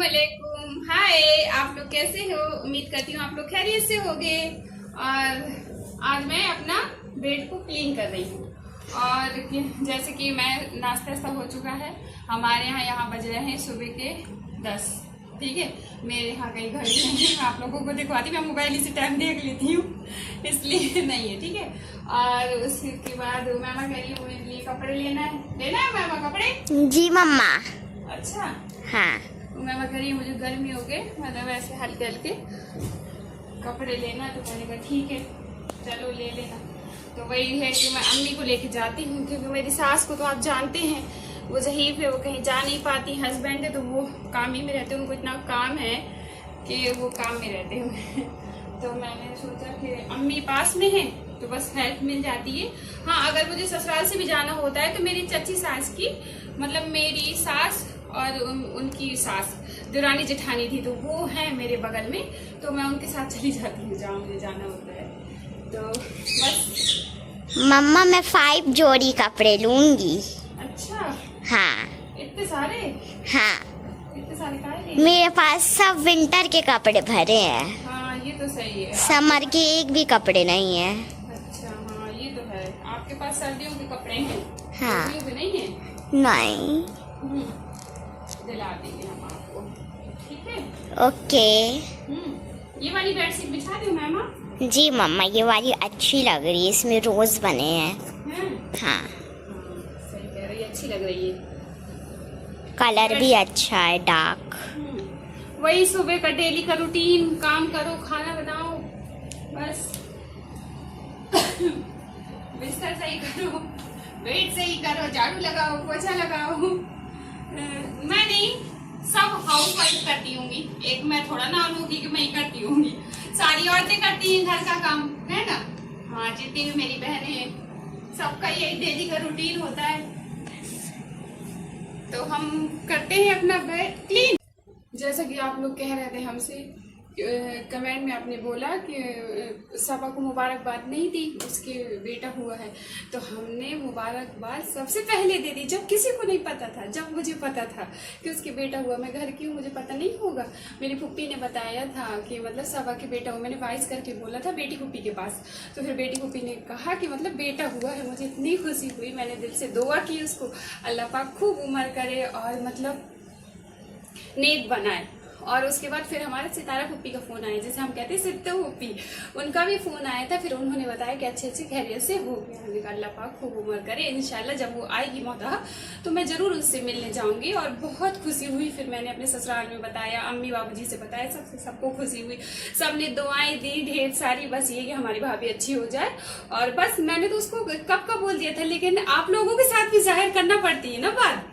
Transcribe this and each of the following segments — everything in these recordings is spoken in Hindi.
वालेकुम, हाय। आप लोग कैसे हो? उम्मीद करती हूँ आप लोग खैरियत से होंगे। और आज मैं अपना बेड को क्लीन कर रही हूँ। और जैसे कि मैं नाश्ता हो चुका है। हमारे यहाँ बज रहे हैं सुबह के 10। ठीक है, मेरे यहाँ कहीं घड़ी नहीं है, मैं आप लोगों को दिखवाती। मैं मोबाइल इसी टाइम देख लेती हूँ, इसलिए नहीं है। ठीक है, और उसके बाद मामा कह रही है मेरे लिए कपड़े लेना है मामा कपड़े। जी मम्मा। अच्छा, हाँ। मैं कह रही हूँ मुझे गर्मी हो गए, मतलब ऐसे हल्के हल्के कपड़े लेना। तो मैंने कहा ठीक है चलो ले लेना। तो वही है कि मैं अम्मी को लेके जाती हूँ, क्योंकि मेरी सास को तो आप जानते हैं वो ज़हीफ है, वो कहीं जा नहीं पाती। हस्बैंड है तो वो काम ही में रहते, उनको इतना काम है कि वो काम में रहते हुए। तो मैंने सोचा कि अम्मी पास में है तो बस हेल्प मिल जाती है। हाँ, अगर मुझे ससुराल से भी जाना होता है तो मेरी चची सास की, मतलब मेरी सास और उनकी सास दुरानी जेठानी थी, तो वो है मेरे बगल में, तो मैं उनके साथ चली जाती हूँ जहाँ मुझे जाना होता है। तो बस मम्मा मैं 5 जोड़ी कपड़े लूंगी। अच्छा, हाँ। इतने सारे? हाँ, इतने सारे काहे? मेरे पास सब विंटर के कपड़े भरे हैं। हाँ ये तो सही है। समर के एक भी कपड़े नहीं है। अच्छा, हाँ ये तो है, आपके पास सर्दियों के कपड़े हैं। हाँ। सर्दियों के नहीं है? नहीं। दिला देंगे हम आपको, ठीक है? ओके। ये वाली बेडशीट बिछा दूं मामा? जी मम्मा, ये वाली अच्छी लग रही है, इसमें रोज बने हैं। हाँ। सही कह रही है, अच्छी लग रही है। कलर भी अच्छा है, डार्क। वही सुबह का डेली का रूटीन, काम करो, खाना बनाओ, बस। बिस्तर सही करो, बेड सही करो, झाड़ू लगाओ, पोछा लगाओ। मैं नहीं, सब हाउस वाइफ करती होंगी। एक मैं थोड़ा ना होगी कि मैं ही करती होंगी, सारी औरतें करती हैं घर का काम, है ना? हाँ, जितनी भी मेरी बहनें हैं सबका यही डेली का रूटीन होता है। तो हम करते हैं अपना बेड क्लीन। जैसा कि आप लोग कह रहे थे हमसे, कमेंट में आपने बोला कि सबा को मुबारकबाद नहीं दी, उसके बेटा हुआ है। तो हमने मुबारकबाद सबसे पहले दे दी, जब किसी को नहीं पता था। जब मुझे पता था कि उसके बेटा हुआ, मैं घर की हूँ, मुझे पता नहीं होगा। मेरी फुप्पी ने बताया था कि मतलब सबा के बेटा हुआ। मैंने वाइस करके बोला था बेटी फुप्पी के पास, तो फिर बेटी फुप्पी ने कहा कि मतलब बेटा हुआ है। मुझे इतनी खुशी हुई, मैंने दिल से दुआ की उसको, अल्लाह पाक खूब उम्र करे और मतलब नेक बनाए। और उसके बाद फिर हमारे सितारा फुप्पी का फ़ोन आया, जैसे हम कहते हैं सित्तो फुप्पी, उनका भी फ़ोन आया था। फिर उन्होंने बताया कि अच्छे खैरियत से हो गया। हमने कहा अल्लाह पाक खूब उम्र करे, इंशाल्लाह जब वो आएगी मौदा तो मैं ज़रूर उससे मिलने जाऊंगी। और बहुत खुशी हुई। फिर मैंने अपने ससुराल में बताया, अम्मी बाबूजी से बताया, सबको खुशी हुई। सब ने दुआएं दी ढेर सारी, बस ये कि हमारी भाभी अच्छी हो जाए। और बस मैंने तो उसको कब का बोल दिया था, लेकिन आप लोगों के साथ भी जाहिर करना पड़ती है ना बात।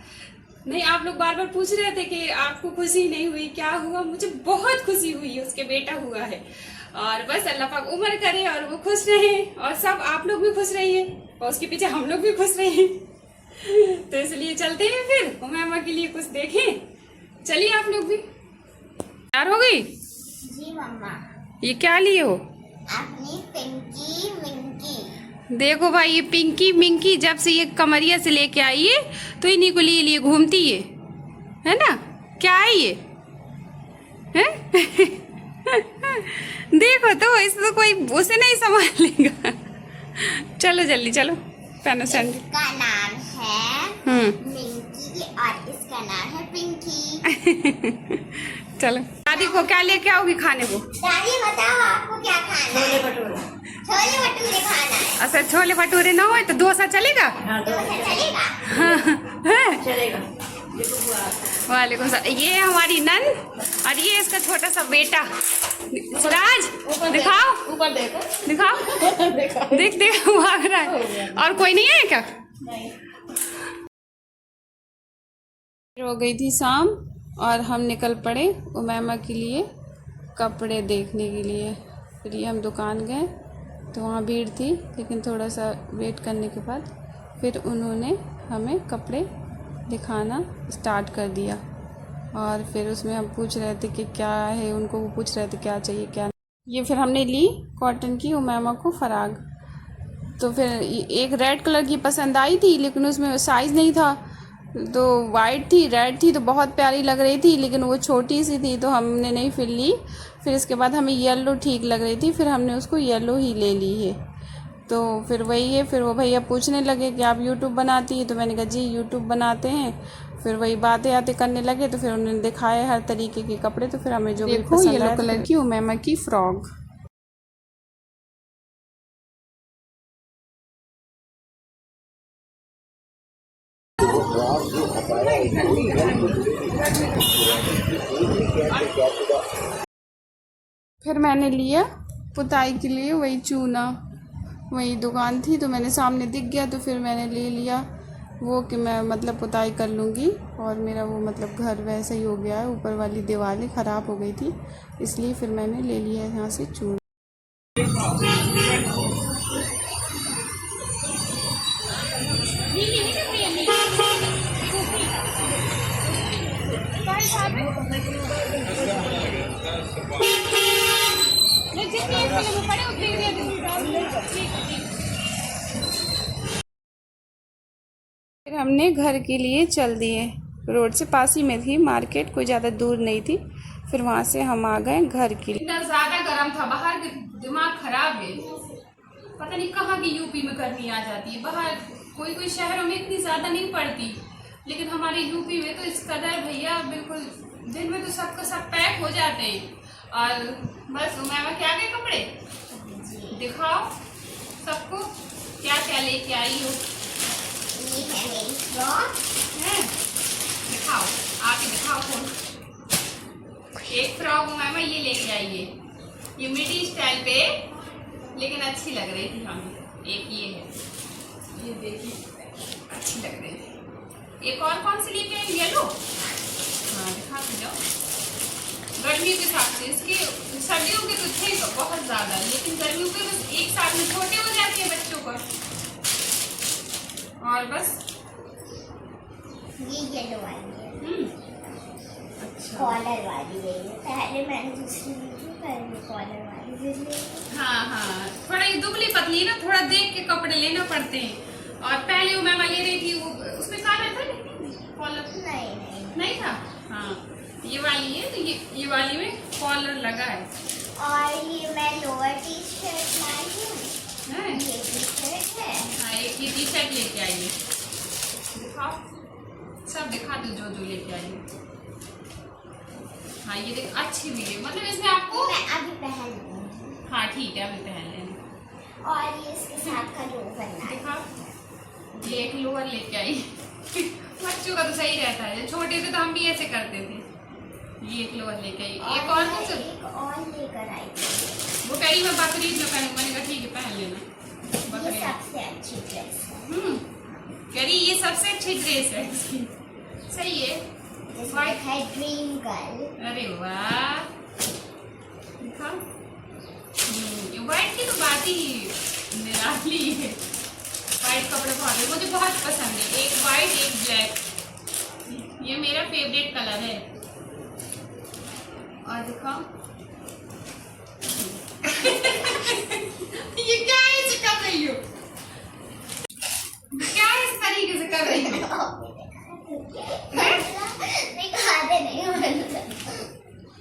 नहीं, आप लोग बार बार पूछ रहे थे कि आपको खुशी नहीं हुई, क्या हुआ? मुझे बहुत खुशी हुई, उसके बेटा हुआ है। और बस अल्लाह पाक उम्र करे और वो खुश रहे, और सब आप लोग भी खुश रहिए, और उसके पीछे हम लोग भी खुश रहिए। तो इसलिए चलते हैं फिर उम्मा के लिए कुछ देखें। चलिए आप लोग भी तैयार हो गई? जी मम्मा। ये क्या लिए हो? अपनी पिंकी मिंकी। देखो भाई, ये पिंकी मिंकी जब से ये कमरिया से लेके आई है तो इन्हीं को लिए घूमती है ना? क्या है ये? है? देखो तो इसे तो कोई उसे नहीं संभाल लेगा। चलो जल्दी चलो, पहनो सैंडल। इसका नाम है मिंकी और इसका नाम है पिंकी। चलो दादी को क्या लेके आओगी खाने को? दादी बताओ आपको क्या खाना है? छोले भटूरे खाना है। अच्छा, छोले भटूरे ना हो तो डोसा चलेगा? डोसा चलेगा? हाँ चलेगा। वालेकुम सलाम। ये है हमारी नन और ये इसका छोटा सा बेटा सुराज। दिखाओ, ऊपर देखो, दिखाओ। देख भाग रहा है। और कोई नहीं है क्या? नहीं। हो गई थी शाम और हम निकल पड़े उमैमा के लिए कपड़े देखने के लिए। फिर ये हम दुकान गए तो वहाँ भीड़ थी, लेकिन थोड़ा सा वेट करने के बाद फिर उन्होंने हमें कपड़े दिखाना स्टार्ट कर दिया। और फिर उसमें हम पूछ रहे थे कि क्या है, उनको वो पूछ रहे थे क्या चाहिए क्या नहीं। ये फिर हमने ली कॉटन की उमैमा को फ़राग। तो फिर एक रेड कलर की पसंद आई थी, लेकिन उसमें साइज़ नहीं था, तो वाइट थी, रेड थी तो बहुत प्यारी लग रही थी, लेकिन वो छोटी सी थी तो हमने नहीं फिर ली। फिर इसके बाद हमें येलो ठीक लग रही थी, फिर हमने उसको येलो ही ले ली है। तो फिर वही है, फिर वो भैया पूछने लगे कि आप यूट्यूब बनाती है, तो मैंने कहा जी यूट्यूब बनाते हैं। फिर वही बातें आते करने लगे, तो फिर उन्होंने दिखाए हर तरीके के कपड़े, तो फिर हमें जो भी पसंद आया। येलो कलर की उमैमा की फ्रॉक। फिर मैंने लिया पुताई के लिए वही चूना, वही दुकान थी तो मैंने सामने दिख गया तो फिर मैंने ले लिया वो कि मैं मतलब पुताई कर लूँगी। और मेरा वो मतलब घर वैसा ही हो गया है, ऊपर वाली दीवारें ख़राब हो गई थी, इसलिए फिर मैंने ले लिया यहाँ से चूना। फिर हमने घर के लिए चल दिए, रोड से पास ही में थी मार्केट, कोई ज़्यादा दूर नहीं थी। फिर वहाँ से हम आ गए घर के लिए। इतना ज़्यादा गर्म था बाहर, दिमाग खराब है, पता नहीं कहाँ की यूपी में गर्मी आ जाती है। बाहर कोई कोई शहरों में इतनी ज़्यादा नहीं पड़ती, लेकिन हमारे यूपी में तो इस कदर भैया बिल्कुल दिन में तो सबका सब पैक हो जाते हैं। और बस उमैमा के आगे कपड़े दिखाओ सबको, क्या क्या लेके आई हो। ये है मेरी फ्रॉक है, दिखाओ, आके दिखाओ कौन। एक फ्रॉक उमैमा ये लेके आई है, ये मिडी स्टाइल पे, लेकिन अच्छी लग रही थी हमें। एक ये है, ये देखिए अच्छी लग रही थी। एक और कौन सी लेके आई, येलो। हाँ दिखा के जाओ। गर्मियों के हिसाब से इसके, सर्दियों के तो थे बहुत ज़्यादा, लेकिन गर्मियों के बस एक साथ में छोटे हो जाते हैं बच्चों का। और बस ये येलो वाली है, अच्छा कॉलर वाली है ये। पहले मैंने दूसरी ली थी, पहले कॉलर वाली ली। हाँ हाँ, थोड़ा ये दुबली पतली ना, थोड़ा देख के कपड़े लेना पड़ते हैं। और पहले वो मैं ले रही थी, वो उसमें कॉलर था कॉलर नहीं था। हाँ ये वाली है, तो ये वाली में कॉलर लगा है। और ये मैं लोअर टी शर्ट लाई हूँ, ये टी शर्ट है। हाँ एक ये टी शर्ट लेके आई है, दिखाओ सब दिखा दो जो जो लेके आई है। हाँ ये देख अच्छी भी है, मतलब इसमें आपको मैं अभी पहन लूँगी। हाँ ठीक है अभी पहन लेना। और ये इसके साथ का लोअर दिखाओ, ये एक लोअर लेके आई। बच्चों का तो सही रहता है, जब छोटे थे तो हम भी ऐसे करते थे। ये एक लोअर लेके आई, एक और कौन सा? एक और लेकर आई थी, वो कह रही मैं बकरीद में पहनूं, मैंने कहा ठीक है पहन लेना। ये सबसे अच्छी ड्रेस है। कह रही ये सबसे अच्छी ड्रेस है इसकी, सही है। व्हाइट है ड्रीम गर्ल। अरे वाह, दिखा। व्हाइट की तो बात ही निराली है, व्हाइट कपड़े बहुत मुझे बहुत पसंद है। एक व्हाइट एक ब्लैक, ये मेरा फेवरेट कलर है। और दिखाओ ये क्या है, इसे कर रही हो क्या इस तरीके से कर रही हो?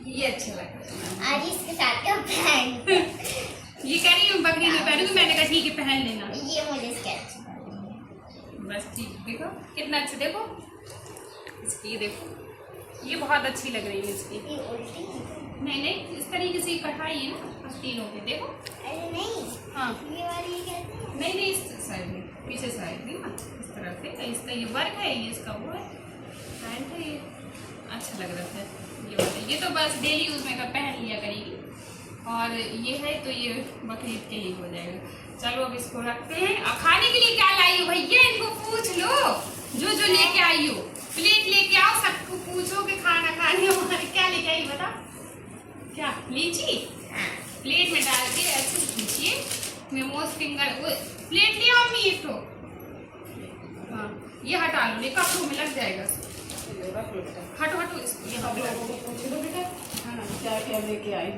ये अच्छा लग रहा है। आज इसके साथ का पैंट, ये कह रही हूँ बकरीद में पहनूंगी, मैंने कहा ठीक है पहन लेना। ये मुझे स्केच बस ठीक, देखो कितना अच्छा, देखो इसकी, देखो ये बहुत अच्छी लग रही है इसकी। नहीं नहीं इस तरीके से कढ़ाई है ना तीनों पे, देखो। अरे नहीं, हाँ ये वाली कैसे? नहीं नहीं इस साइड में, पीछे साइड में ना इस तरह से, इसका ये वर्क है, ये इसका वो है, पैंट है, ये अच्छा लग रहा था ये वाला। ये तो बस डेली यूज में का पहन लिया करेगी। और ये है तो ये बकरीद के लिए हो जाएगा। चलो अब इसको रखते हैं। और खाने के लिए क्या लाई हो भैया, इनको पूछ लो जो जो लेके आई हो। प्लेट लेके आओ, सबको पूछो कि खाना खाने हमारे क्या लेके आई, बता क्या। लीची प्लेट में डाल के ऐसे खींचिए, मेमोज फिंगर, वो प्लेट ले आओ मी एक तो। हाँ ये हटा लो, ये कपड़ों में लग जाएगा। हटो हटो इसको, ये पूछो बेटा क्या क्या लेके आई।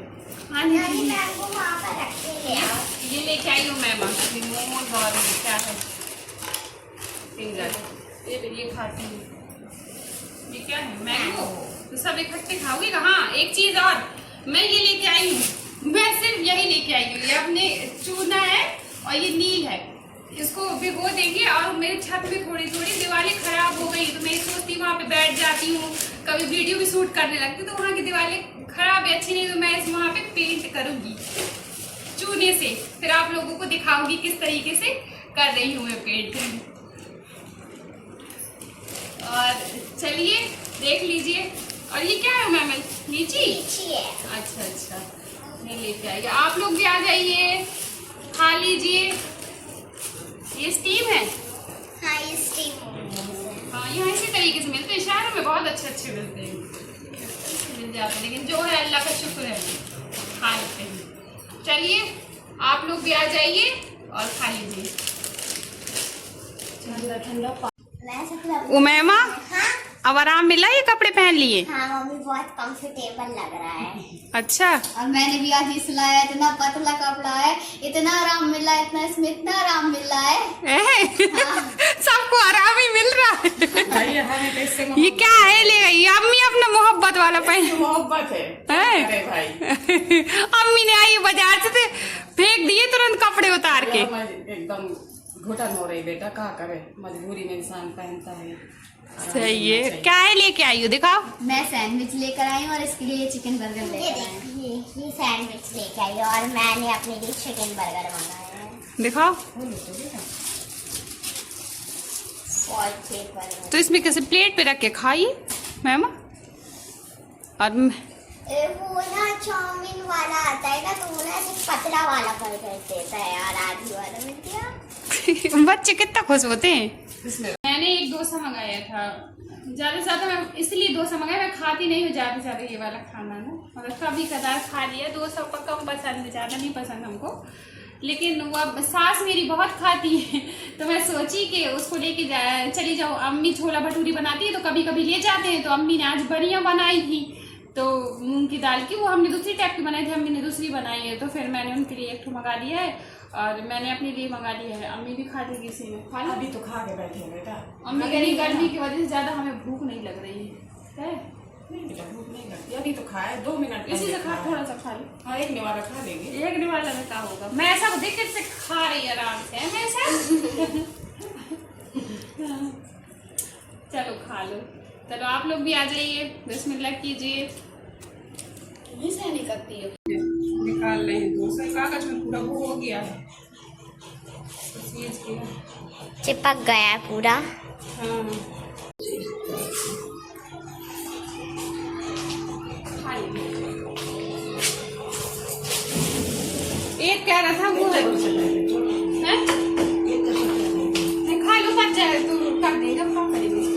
हाँ मैंगो वहाँ पर रखते हैं। ये लेके आई हूँ मैं मोमोज और क्या है फिंगर, ये खाती हूँ। ये क्या है? मैंगो। तो सब इकट्ठे खाओगे? हाँ, एक चीज और मैं ये लेके आई हूँ, मैं सिर्फ यही लेके आई हूँ। ये अपने चूना है और ये नील है, इसको भिगो देंगे। और मेरे छत में थोड़ी थोड़ी दीवारें खराब हो गई, तो मैं सोचती हूँ वहाँ पे बैठ जाती हूँ, कभी वीडियो भी शूट करने लगती हूँ, तो वहाँ की दीवारें खराब है, अच्छी नहीं, तो मैं इस वहाँ पे पेंट करूंगी चूने से। फिर आप लोगों को दिखाऊंगी किस तरीके से कर रही हूँ मैं पेंटिंग। और चलिए देख लीजिए। और ये क्या है मैम? लीची? लीची है। अच्छा अच्छा, नहीं लेके आइए। आप लोग भी आ जाइए, खा लीजिए। ये स्टीम है? हाँ, ये स्टीम है। हाँ, यहाँ इसी तरीके से मिलते हैं, शहरों में बहुत अच्छे अच्छे मिलते हैं, मिल जाते हैं, लेकिन जो है अल्लाह का शुक्र है खा लेते हैं। चलिए आप लोग भी आ जाइए और खा लीजिए। उमैमा, हाँ अब आराम मिला? ये कपड़े पहन लिए? हाँ मम्मी, बहुत कंफर्टेबल लग रहा है। अच्छा, और मैंने भी आज ही सिलाया, इतना पतला कपड़ा है, इतना आराम मिल रहा है, इतना इसमें इतना आराम मिल रहा है। सबको आराम ही मिल रहा है। ये क्या है? ले गई अम्मी अपना मोहब्बत वाला पहन। मोहब्बत है अरे भाई। अम्मी ने आई बाजार से फेंक दिए तुरंत कपड़े उतार के। एकदम घुटन हो रही बेटा, क्या करे, मजबूरी में इंसान पहनता है। सही है। क्या है लेके आई हो? दिखाओ। मैं सैंडविच लेकर आई हूँ और इसके लिए चिकन बर्गर ये लेकर आई हूँ। देखिए, ये सैंडविच लेके आई और मैंने अपने लिए चिकन बर्गर मंगाया है। दिखाओ। वॉलपेपर तो इसमें कैसे प्लेट पे रख के खाइए मैम। और वो ना चाउमीन वाला आता है ना, तो वो ना ऐसे पतला वाला बर्गर देता है यार, आधी वाला मिल गया। बच्चे कितना खुश होते हैं। मैंने एक डोसा मंगाया था, ज्यादा से ज्यादा मैं इसलिए डोसा मंगाया, मैं खाती नहीं हूँ ज्यादा से ज्यादा ये वाला खाना ना, मतलब कभी कदार खा लिया। डोसा का कम पसंद है, ज्यादा नहीं पसंद हमको, लेकिन वो अब सास मेरी बहुत खाती है, तो मैं सोची कि उसको लेके चली जाऊँ। अम्मी छोला भटूरी बनाती है तो कभी कभी ले जाते हैं, तो अम्मी ने आज बढ़िया बनाई थी, तो मूंग की दाल की, वो हमने दूसरी टाइप की बनाई थी, अम्मी ने दूसरी बनाई है, तो फिर मैंने उनके लिए एक मंगा लिया है और मैंने अपने लिए मंगा लिया है। अम्मी भी खा लेगी इसी में। खा लो। अभी तो खा के बैठे हैं बेटा। अम्मी कह रही गर्मी की वजह से ज्यादा हमें भूख नहीं लग रही है। नहीं बेटा, भूख नहीं लगती, अभी तो खाए 2 मिनट इसी से खा, थोड़ा सा खा लो। हाँ, एक निवाला खा लेंगे। एक निवाला में क्या होगा? मैं ऐसा देख से खा रही है आराम से, मैं ऐसा चलो खा लो। चलो आप लोग भी आ जाइए, बिस्मिल्लाह कीजिए। ये से नहीं करती है, निकाल रहे हैं डोसा, कागज में पूरा वो हो गया है, चिपक गया है पूरा। हाँ एक कह रहा था वो है, खा लो, बच जाए तो कर देगा, क्या करेंगे।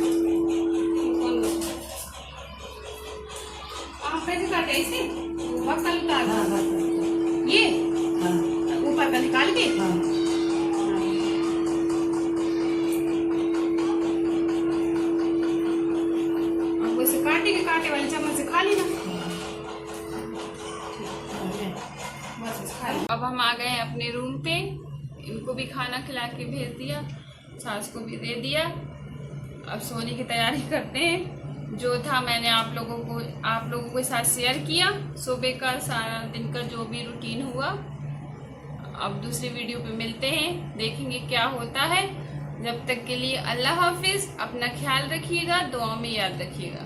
आप कैसे काटे इसे? बक्सा उतार ये ऊपर का निकाल के। अब वैसे काटे के काटे वाले चम्मच से खा लेना। अब हम आ गए हैं अपने रूम पे, इनको भी खाना खिला के भेज दिया, सास को भी दे दिया। अब सोने की तैयारी करते हैं। जो था मैंने आप लोगों के साथ शेयर किया, सुबह का सारा दिन का जो भी रूटीन हुआ। अब दूसरी वीडियो पे मिलते हैं, देखेंगे क्या होता है। जब तक के लिए अल्लाह हाफिज, अपना ख्याल रखिएगा, दुआ में याद रखिएगा।